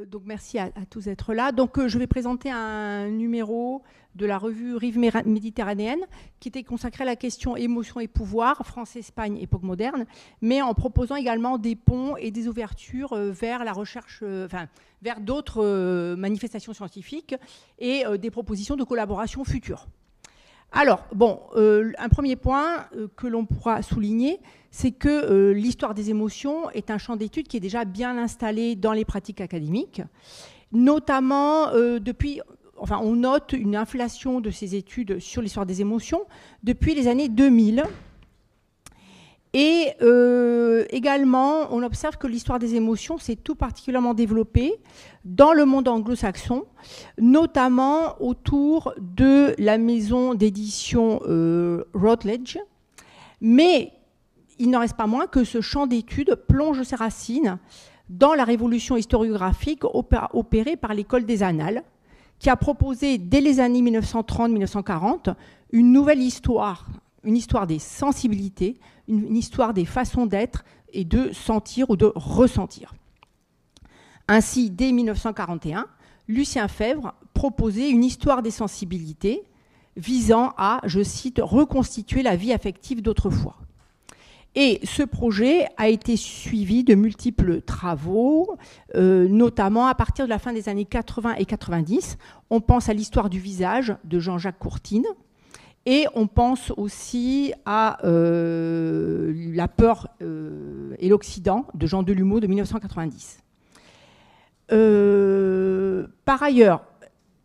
Donc merci à tous d'être là. Donc je vais présenter un numéro de la revue Rive méditerranéenne qui était consacré à la question émotion et pouvoir, France-Espagne, époque moderne, mais en proposant également des ponts et des ouvertures vers la recherche, vers d'autres manifestations scientifiques et des propositions de collaboration futures. Alors, bon, un premier point que l'on pourra souligner, c'est que l'histoire des émotions est un champ d'étude qui est déjà bien installé dans les pratiques académiques, notamment on note une inflation de ces études sur l'histoire des émotions depuis les années 2000. Et également, on observe que l'histoire des émotions s'est tout particulièrement développée dans le monde anglo-saxon, notamment autour de la maison d'édition Routledge. Mais il n'en reste pas moins que ce champ d'études plonge ses racines dans la révolution historiographique opérée par l'école des Annales, qui a proposé dès les années 1930-1940 une nouvelle histoire, une histoire des sensibilités, une histoire des façons d'être et de sentir ou de ressentir. Ainsi, dès 1941, Lucien Febvre proposait une histoire des sensibilités visant à, je cite, reconstituer la vie affective d'autrefois. Et ce projet a été suivi de multiples travaux, notamment à partir de la fin des années 80 et 90. On pense à l'histoire du visage de Jean-Jacques Courtine, et on pense aussi à La peur et l'Occident de Jean Delumeau de 1990. Par ailleurs,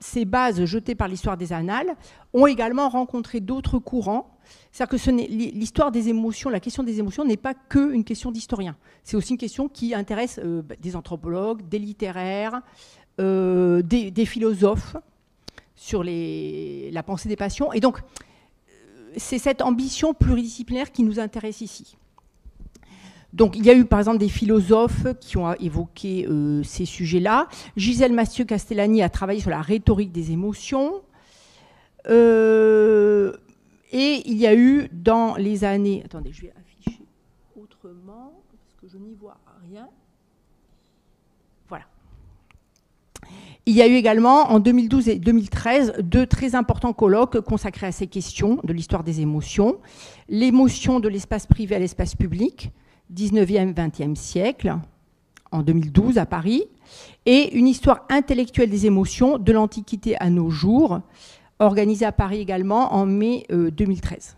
ces bases jetées par l'histoire des Annales ont également rencontré d'autres courants. C'est-à-dire que l'histoire des émotions, la question des émotions n'est pas qu'une question d'historien. C'est aussi une question qui intéresse des anthropologues, des littéraires, des philosophes sur la pensée des passions. Et donc, c'est cette ambition pluridisciplinaire qui nous intéresse ici. Donc, il y a eu, par exemple, des philosophes qui ont évoqué ces sujets-là. Gisèle Mathieu-Castellani a travaillé sur la rhétorique des émotions. Et il y a eu dans les années... Attendez, je vais afficher autrement, parce que je n'y vois rien. Voilà. Il y a eu également, en 2012 et 2013, deux très importants colloques consacrés à ces questions de l'histoire des émotions. L'émotion de l'espace privé à l'espace public, 19e, 20e siècle, en 2012 à Paris, et une histoire intellectuelle des émotions de l'Antiquité à nos jours, organisée à Paris également en mai 2013.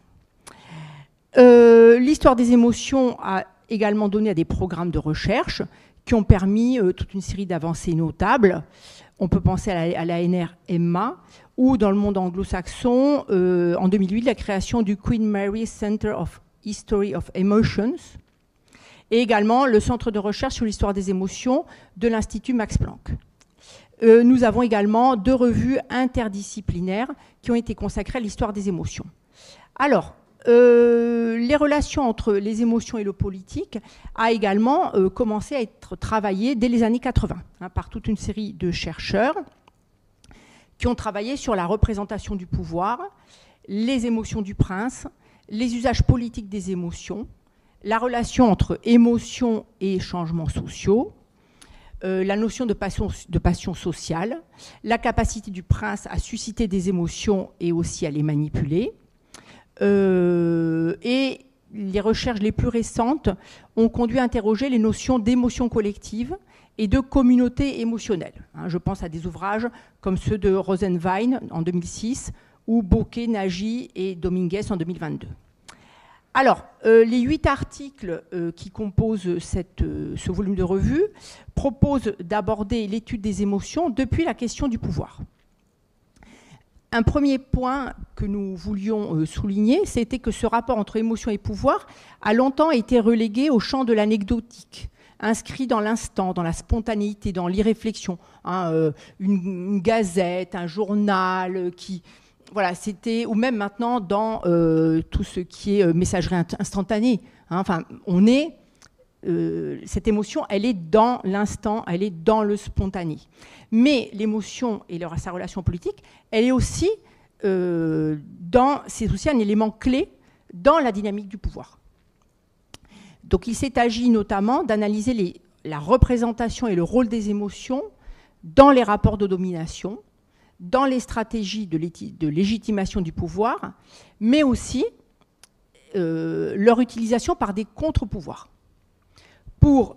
L'histoire des émotions a également donné à des programmes de recherche qui ont permis toute une série d'avancées notables. On peut penser à l'ANR Emma, ou dans le monde anglo-saxon, en 2008, la création du Queen Mary Center of History of Emotions, et également le centre de recherche sur l'histoire des émotions de l'Institut Max Planck. Nous avons également deux revues interdisciplinaires qui ont été consacrées à l'histoire des émotions. Alors, les relations entre les émotions et le politique a également commencé à être travaillées dès les années 80 par toute une série de chercheurs qui ont travaillé sur la représentation du pouvoir, les émotions du prince, les usages politiques des émotions, la relation entre émotions et changements sociaux, la notion de passion sociale, la capacité du prince à susciter des émotions et aussi à les manipuler. Et les recherches les plus récentes ont conduit à interroger les notions d'émotion collective et de communauté émotionnelle. Je pense à des ouvrages comme ceux de Rosenwein en 2006 ou Bocquet, Nagy et Dominguez en 2022. Alors, les 8 articles qui composent ce volume de revue proposent d'aborder l'étude des émotions depuis la question du pouvoir. Un premier point que nous voulions souligner, c'était que ce rapport entre émotion et pouvoir a longtemps été relégué au champ de l'anecdotique, inscrit dans l'instant, dans la spontanéité, dans l'irréflexion. Une gazette, un journal qui... Voilà, c'était, ou même maintenant dans tout ce qui est messagerie instantanée. Enfin, cette émotion, elle est dans l'instant, elle est dans le spontané. Mais l'émotion et sa relation politique, elle est aussi, c'est aussi un élément clé dans la dynamique du pouvoir. Donc il s'est agi notamment d'analyser la représentation et le rôle des émotions dans les rapports de domination, dans les stratégies de légitimation du pouvoir, mais aussi leur utilisation par des contre-pouvoirs pour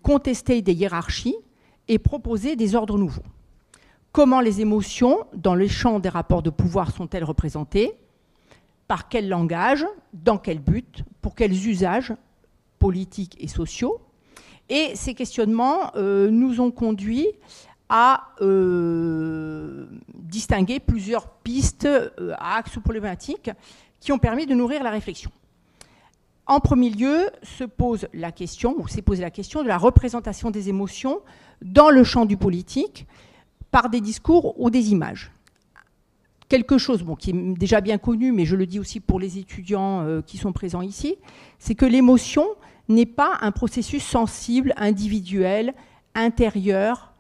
contester des hiérarchies et proposer des ordres nouveaux. Comment les émotions, dans le champ des rapports de pouvoir, sont-elles représentées? Par quel langage? Dans quel but? Pour quels usages politiques et sociaux? Et ces questionnements nous ont conduits à distinguer plusieurs pistes, axes ou problématiques qui ont permis de nourrir la réflexion. En premier lieu, s'est posée la question de la représentation des émotions dans le champ du politique par des discours ou des images. Quelque chose qui est déjà bien connu, mais je le dis aussi pour les étudiants qui sont présents ici, c'est que l'émotion n'est pas un processus sensible, individuel, intérieur.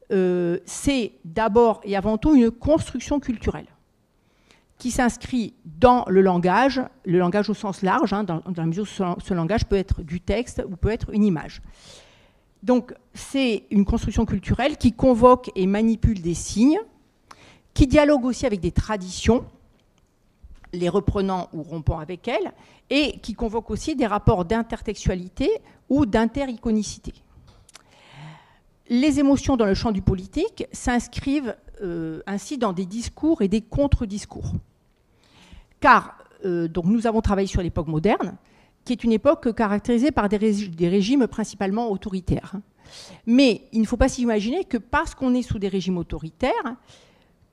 C'est d'abord et avant tout une construction culturelle qui s'inscrit dans le langage au sens large, dans la mesure où ce langage peut être du texte ou peut être une image. Donc c'est une construction culturelle qui convoque et manipule des signes, qui dialogue aussi avec des traditions, les reprenant ou rompant avec elles, et qui convoque aussi des rapports d'intertextualité ou d'intericonicité. Les émotions dans le champ du politique s'inscrivent ainsi dans des discours et des contre-discours. Car donc nous avons travaillé sur l'époque moderne, qui est une époque caractérisée par des régimes principalement autoritaires. Mais il ne faut pas s'imaginer que parce qu'on est sous des régimes autoritaires,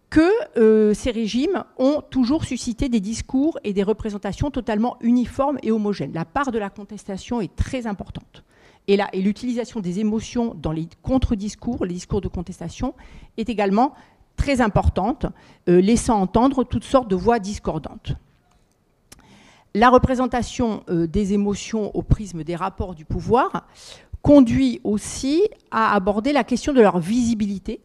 que ces régimes ont toujours suscité des discours et des représentations totalement uniformes et homogènes. La part de la contestation est très importante. Et l'utilisation des émotions dans les contre-discours, les discours de contestation, est également très importante, laissant entendre toutes sortes de voix discordantes. La représentation des émotions au prisme des rapports du pouvoir conduit aussi à aborder la question de leur visibilité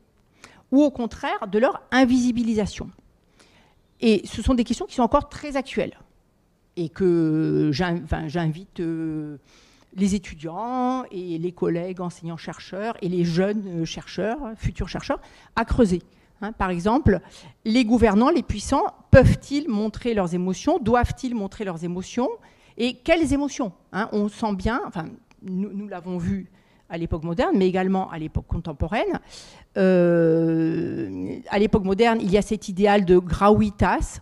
ou au contraire de leur invisibilisation. Et ce sont des questions qui sont encore très actuelles et que j'invite les étudiants et les collègues enseignants-chercheurs et les jeunes chercheurs, futurs chercheurs, à creuser. Par exemple, les gouvernants, les puissants, peuvent-ils montrer leurs émotions? Doivent-ils montrer leurs émotions? Et quelles émotions? On sent bien, nous l'avons vu à l'époque moderne, mais également à l'époque contemporaine. À l'époque moderne, il y a cet idéal de gravitas,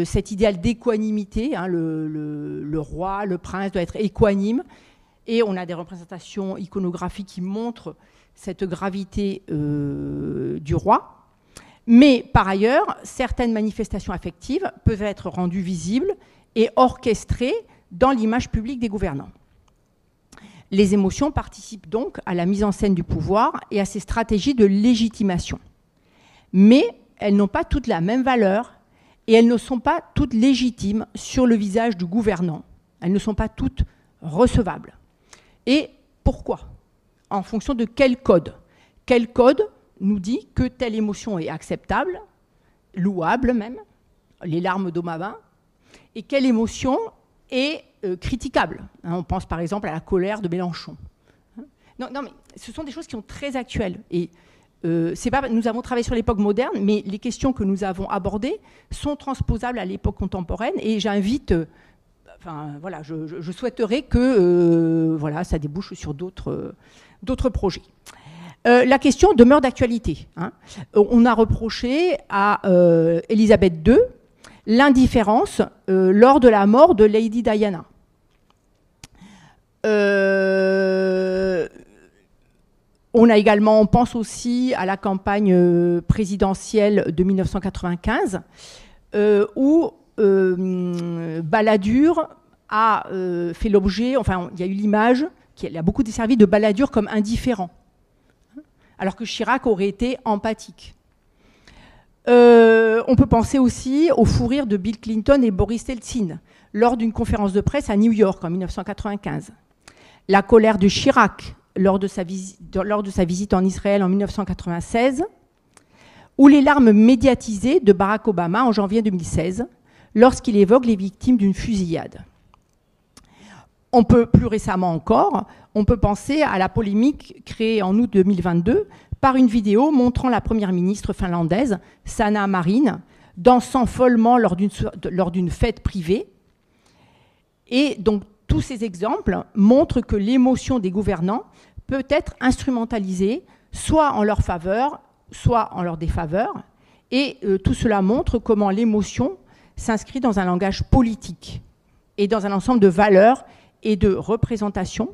cet idéal d'équanimité. Le roi, le prince doit être équanime. Et on a des représentations iconographiques qui montrent cette gravité du roi. Mais par ailleurs, certaines manifestations affectives peuvent être rendues visibles et orchestrées dans l'image publique des gouvernants. Les émotions participent donc à la mise en scène du pouvoir et à ses stratégies de légitimation. Mais elles n'ont pas toutes la même valeur et elles ne sont pas toutes légitimes sur le visage du gouvernant. Elles ne sont pas toutes recevables. Et pourquoi? En fonction de quel code? Quel code nous dit que telle émotion est acceptable, louable même, les larmes d'Omavin, et quelle émotion est critiquable. On pense par exemple à la colère de Mélenchon. Non, mais ce sont des choses qui sont très actuelles. Et nous avons travaillé sur l'époque moderne, mais les questions que nous avons abordées sont transposables à l'époque contemporaine. Et j'invite, je souhaiterais que ça débouche sur d'autres projets. La question demeure d'actualité. On a reproché à Élisabeth II l'indifférence lors de la mort de Lady Diana. On pense aussi à la campagne présidentielle de 1995, où Balladur a fait l'objet, il y a eu l'image qui a beaucoup desservi de Balladur comme indifférent, alors que Chirac aurait été empathique. On peut penser aussi au fou rire de Bill Clinton et Boris Eltsine lors d'une conférence de presse à New York en 1995. La colère de Chirac lors de sa visite en Israël en 1996, ou les larmes médiatisées de Barack Obama en janvier 2016 lorsqu'il évoque les victimes d'une fusillade. On peut, plus récemment encore, on peut penser à la polémique créée en août 2022 par une vidéo montrant la première ministre finlandaise, Sanna Marin, dansant follement lors d'une fête privée. Et donc, tous ces exemples montrent que l'émotion des gouvernants peut être instrumentalisée, soit en leur faveur, soit en leur défaveur. Et tout cela montre comment l'émotion s'inscrit dans un langage politique et dans un ensemble de valeurs et de représentations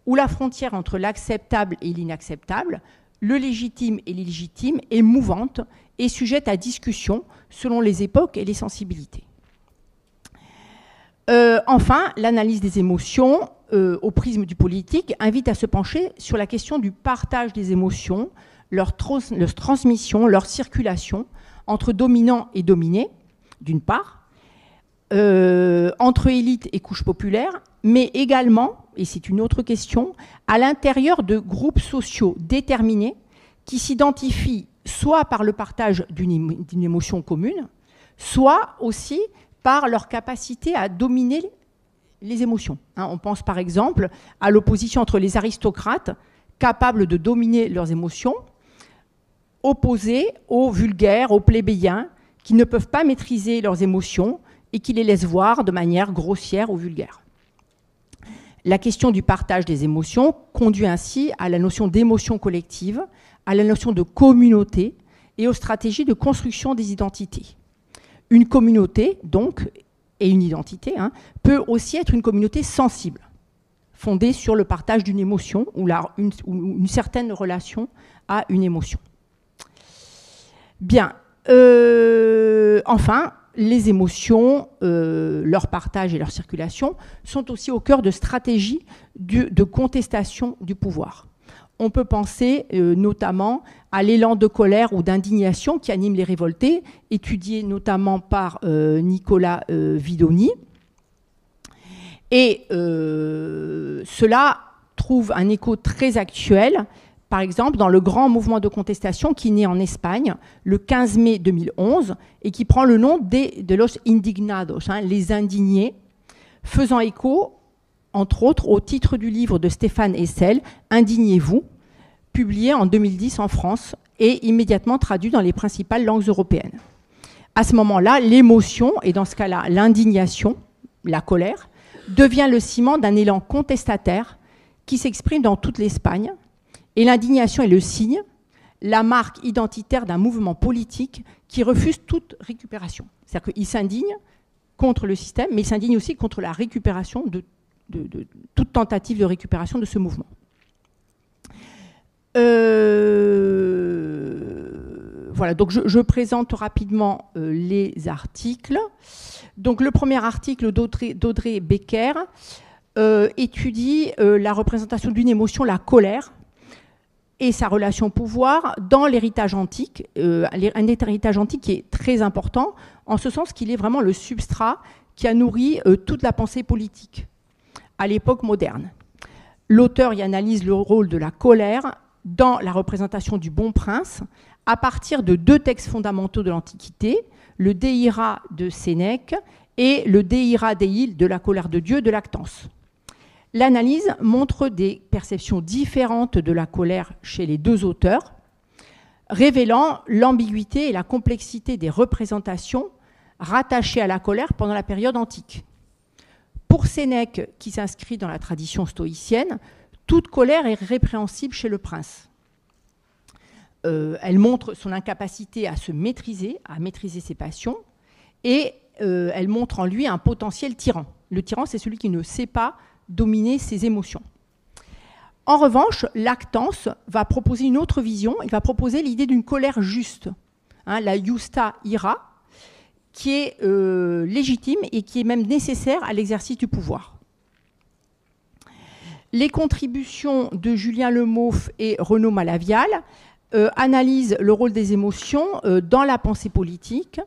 où la frontière entre l'acceptable et l'inacceptable, le légitime et l'illégitime est mouvante et sujette à discussion selon les époques et les sensibilités. Enfin, l'analyse des émotions au prisme du politique invite à se pencher sur la question du partage des émotions, leur transmission, leur circulation entre dominants et dominés, d'une part, entre élites et couches populaires, mais également, et c'est une autre question, à l'intérieur de groupes sociaux déterminés qui s'identifient soit par le partage d'une émotion commune, soit aussi par leur capacité à dominer les émotions. On pense par exemple à l'opposition entre les aristocrates capables de dominer leurs émotions, opposés aux vulgaires, aux plébéiens, qui ne peuvent pas maîtriser leurs émotions et qui les laissent voir de manière grossière ou vulgaire. La question du partage des émotions conduit ainsi à la notion d'émotion collective, à la notion de communauté et aux stratégies de construction des identités. Une communauté, donc, et une identité, peut aussi être une communauté sensible, fondée sur le partage d'une émotion ou une certaine relation à une émotion. Bien. Enfin, les émotions, leur partage et leur circulation sont aussi au cœur de stratégies de contestation du pouvoir. On peut penser notamment à l'élan de colère ou d'indignation qui anime les révoltés, étudié notamment par Nicolas Vidoni. Et cela trouve un écho très actuel, par exemple dans le grand mouvement de contestation qui naît en Espagne le 15 mai 2011 et qui prend le nom de los indignados, les indignés, faisant écho entre autres au titre du livre de Stéphane Hessel, Indignez-vous, publié en 2010 en France et immédiatement traduit dans les principales langues européennes. À ce moment-là, l'émotion, et dans ce cas-là l'indignation, la colère, devient le ciment d'un élan contestataire qui s'exprime dans toute l'Espagne, et l'indignation est le signe, la marque identitaire d'un mouvement politique qui refuse toute récupération. C'est-à-dire qu'il s'indigne contre le système, mais il s'indigne aussi contre la récupération de toute tentative de récupération de ce mouvement. Voilà, donc je présente rapidement les articles. Donc le premier article d'Audrey Becker étudie la représentation d'une émotion, la colère, et sa relation au pouvoir dans l'héritage antique, un héritage antique qui est très important, en ce sens qu'il est vraiment le substrat qui a nourri toute la pensée politique à l'époque moderne. L'auteur y analyse le rôle de la colère dans la représentation du bon prince à partir de deux textes fondamentaux de l'Antiquité, le De Ira de Sénèque et le De Ira Dei de la colère de Dieu de Lactance. L'analyse montre des perceptions différentes de la colère chez les deux auteurs, révélant l'ambiguïté et la complexité des représentations rattachées à la colère pendant la période antique. Pour Sénèque, qui s'inscrit dans la tradition stoïcienne, toute colère est répréhensible chez le prince. Elle montre son incapacité à se maîtriser, à maîtriser ses passions, et elle montre en lui un potentiel tyran. Le tyran, c'est celui qui ne sait pas dominer ses émotions. En revanche, Lactance va proposer une autre vision. Il va proposer l'idée d'une colère juste, la justa ira, qui est légitime et qui est même nécessaire à l'exercice du pouvoir. Les contributions de Julien Lemauff et Renaud Malavial analysent le rôle des émotions dans la pensée politique,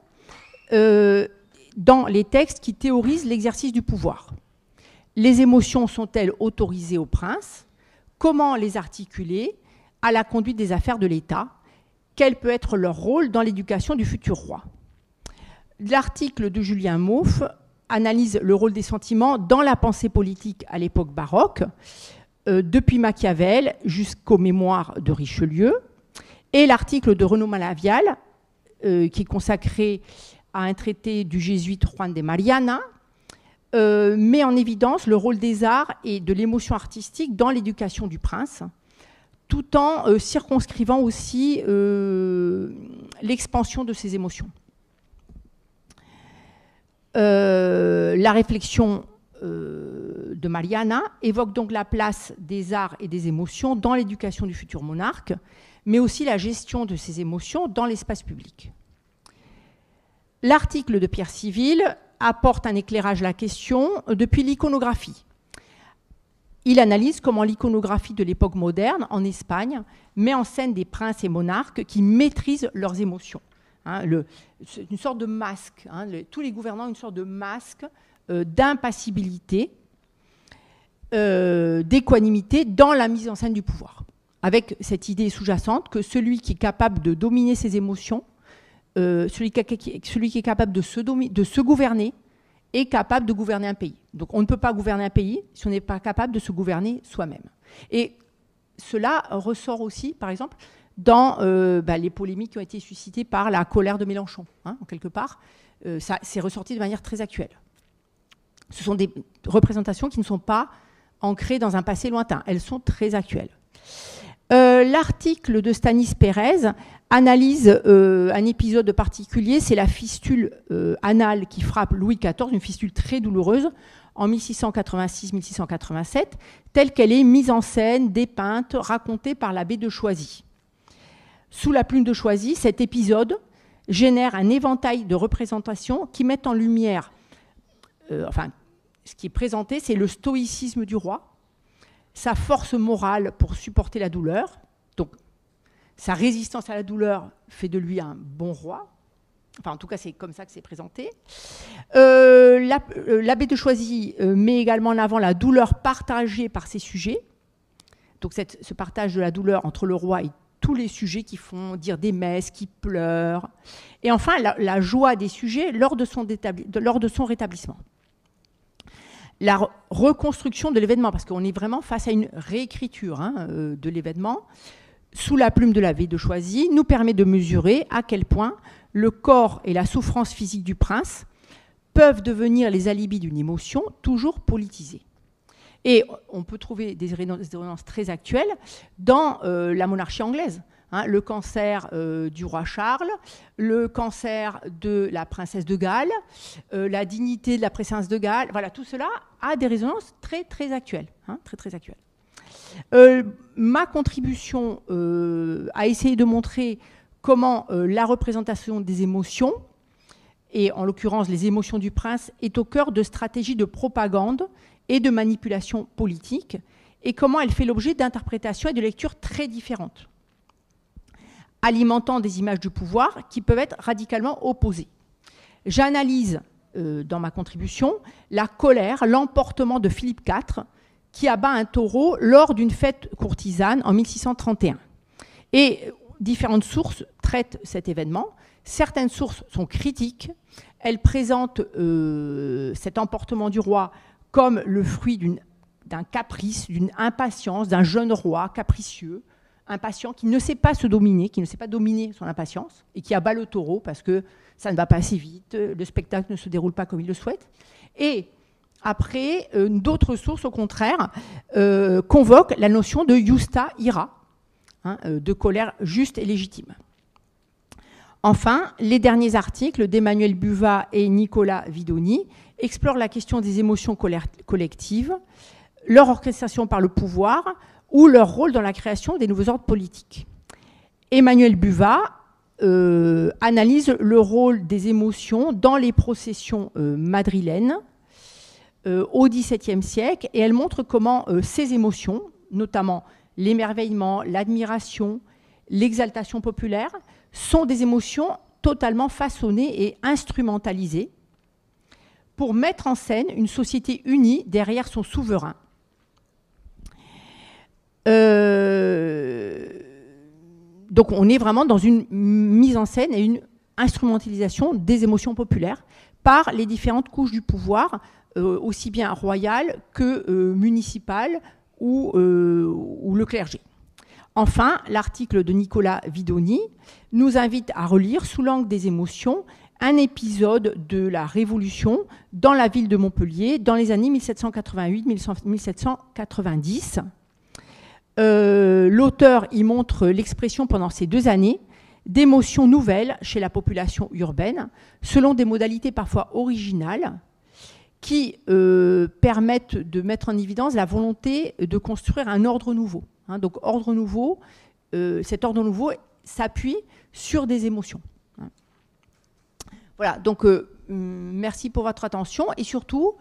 dans les textes qui théorisent l'exercice du pouvoir. Les émotions sont-elles autorisées au prince? Comment les articuler à la conduite des affaires de l'État? Quel peut être leur rôle dans l'éducation du futur roi? L'article de Julien Mauff analyse le rôle des sentiments dans la pensée politique à l'époque baroque, depuis Machiavel jusqu'aux mémoires de Richelieu. Et l'article de Renaud Malavial, qui est consacré à un traité du jésuite Juan de Mariana, met en évidence le rôle des arts et de l'émotion artistique dans l'éducation du prince, tout en circonscrivant aussi l'expansion de ses émotions. La réflexion de Mariana évoque donc la place des arts et des émotions dans l'éducation du futur monarque, mais aussi la gestion de ces émotions dans l'espace public. L'article de Pierre Civil apporte un éclairage à la question depuis l'iconographie. Il analyse comment l'iconographie de l'époque moderne, en Espagne, met en scène des princes et monarques qui maîtrisent leurs émotions. C'est une sorte de masque. Tous les gouvernants ont une sorte de masque d'impassibilité, d'équanimité dans la mise en scène du pouvoir. Avec cette idée sous-jacente que celui qui est capable de dominer ses émotions, celui qui est capable de se gouverner, est capable de gouverner un pays. Donc on ne peut pas gouverner un pays si on n'est pas capable de se gouverner soi-même. Et cela ressort aussi, par exemple, dans les polémiques qui ont été suscitées par la colère de Mélenchon, en quelque part. Ça c'est ressorti de manière très actuelle. Ce sont des représentations qui ne sont pas ancrées dans un passé lointain. Elles sont très actuelles. L'article de Stanis Pérez analyse un épisode particulier, c'est la fistule anale qui frappe Louis XIV, une fistule très douloureuse, en 1686-1687, telle qu'elle est mise en scène, dépeinte, racontée par l'abbé de Choisy. Sous la plume de Choisy, cet épisode génère un éventail de représentations qui mettent en lumière, ce qui est présenté, c'est le stoïcisme du roi, sa force morale pour supporter la douleur, donc sa résistance à la douleur fait de lui un bon roi. Enfin, en tout cas, c'est comme ça que c'est présenté. L'abbé de Choisy met également en avant la douleur partagée par ses sujets. Donc, ce partage de la douleur entre le roi et tous les sujets qui font dire des messes, qui pleurent. Et enfin, la joie des sujets lors de son rétablissement. La reconstruction de l'événement, parce qu'on est vraiment face à une réécriture de l'événement, sous la plume de l'abbé de Choisy, nous permet de mesurer à quel point le corps et la souffrance physique du prince peuvent devenir les alibis d'une émotion toujours politisée. Et on peut trouver des résonances très actuelles dans la monarchie anglaise. Le cancer du roi Charles, le cancer de la princesse de Galles, la dignité de la princesse de Galles, voilà, tout cela a des résonances très, très actuelles. Très actuelles. Ma contribution a essayé de montrer comment la représentation des émotions, et en l'occurrence les émotions du prince, est au cœur de stratégies de propagande et de manipulation politique, et comment elle fait l'objet d'interprétations et de lectures très différentes, alimentant des images du pouvoir qui peuvent être radicalement opposées. J'analyse dans ma contribution la colère, l'emportement de Philippe IV, qui abat un taureau lors d'une fête courtisane en 1631. Et différentes sources traitent cet événement. Certaines sources sont critiques. Elles présentent cet emportement du roi comme le fruit d'un caprice, d'une impatience, d'un jeune roi capricieux, impatient, qui ne sait pas se dominer, qui ne sait pas dominer son impatience, et qui abat le taureau parce que ça ne va pas assez vite, le spectacle ne se déroule pas comme il le souhaite. Et après, d'autres sources, au contraire, convoquent la notion de justa ira, de colère juste et légitime. Enfin, les derniers articles d'Emmanuel Buvat et Nicolas Vidoni explorent la question des émotions collectives, leur orchestration par le pouvoir ou leur rôle dans la création des nouveaux ordres politiques. Emmanuel Buvat analyse le rôle des émotions dans les processions madrilènes au XVIIe siècle, et elle montre comment ces émotions, notamment l'émerveillement, l'admiration, l'exaltation populaire, sont des émotions totalement façonnées et instrumentalisées pour mettre en scène une société unie derrière son souverain. Donc on est vraiment dans une mise en scène et une instrumentalisation des émotions populaires par les différentes couches du pouvoir, aussi bien royal que municipal ou le clergé. Enfin, l'article de Nicolas Vidoni nous invite à relire, sous l'angle des émotions, un épisode de la Révolution dans la ville de Montpellier dans les années 1788-1790. L'auteur y montre l'expression pendant ces 2 années d'émotions nouvelles chez la population urbaine, selon des modalités parfois originales, qui permettent de mettre en évidence la volonté de construire un ordre nouveau. Donc, ordre nouveau, cet ordre nouveau s'appuie sur des émotions. Voilà, donc merci pour votre attention et surtout,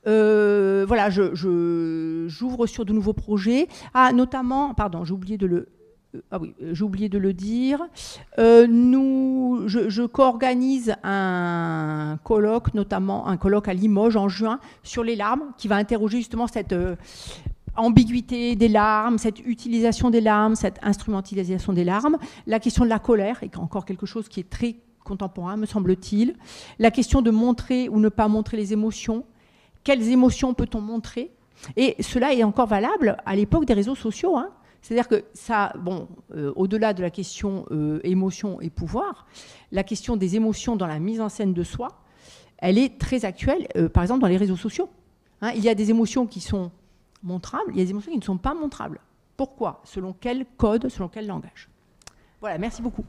voilà, j'ouvre sur de nouveaux projets. Ah, notamment, pardon, j'ai oublié de le dire. Je co-organise un colloque, notamment un colloque à Limoges en juin sur les larmes, qui va interroger justement cette ambiguïté des larmes, cette utilisation des larmes, cette instrumentalisation des larmes, la question de la colère, est encore quelque chose qui est très contemporain, me semble-t-il, la question de montrer ou ne pas montrer les émotions, quelles émotions peut-on montrer, et cela est encore valable à l'époque des réseaux sociaux, hein. C'est-à-dire que ça, bon, au-delà de la question émotion et pouvoir, la question des émotions dans la mise en scène de soi, elle est très actuelle, par exemple dans les réseaux sociaux. Hein, il y a des émotions qui sont montrables, il y a des émotions qui ne sont pas montrables. Pourquoi? Selon quel code, selon quel langage? Voilà, merci beaucoup.